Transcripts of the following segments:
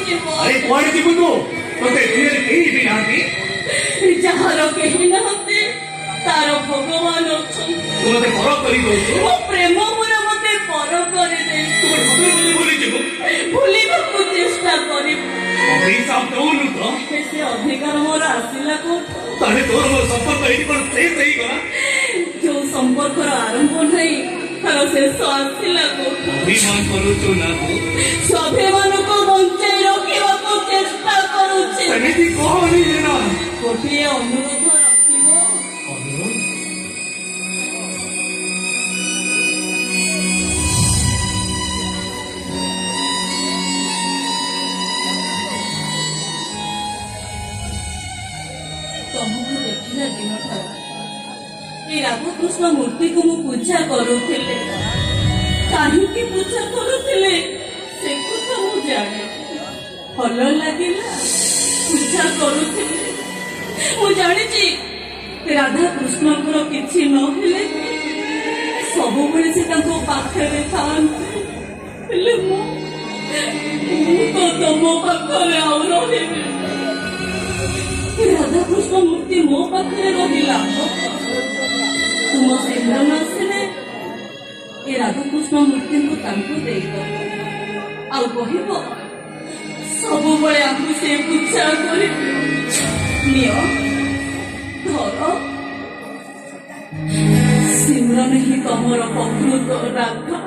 अरे कुआड़े जीव तू तोते दुनिया कहीं भी नाती जहार कहीं नहते तार भगवान अच्छन तू मते पर करी दो मो प्रेम मोरा मते पर करे दे तू सदर बोली बोली जीव भूलिबा को चेष्टा करी अभिशाप दउनु तो से अधिकार मोर आसिला को तारे तोर मोर संपर्क एठी पर से सही गला जो संपर्क आरंभ नहीं तार शेष आसिला को अभिमान करू ना तू स्वाभिमान को बंचे रखिबा को चेष्टा करूछि समिति कहनी ना गोटे अनुरोध रखिबो अनुरोध तुमको देखिला दिन ठार ये राधाकृष्ण मूर्ति को मु पूजा करूथिले काहे पूजा करूथिले से कथा मु जाने भल लागिला पूजा करूथिले मु जानिछि राधा कृष्णଙ୍କର କିଛି ନ ହେଲେ ସବୁବେଳେ ସେ ତାଙ୍କ ପାଖରେ ଥାଆନ୍ତି ହେଲେ ମୁଁ ତ ତମ ପାଖରେ ଆଉ ରହିବି राधा कृष्ण मूर्ति मो पाखे रहा तुम सिंदन आसने ये राधा कृष्ण मूर्ति को कह सब बड़े आपको से पूछा कर सिमरन ही तमर प्रकृत राधा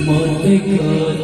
मत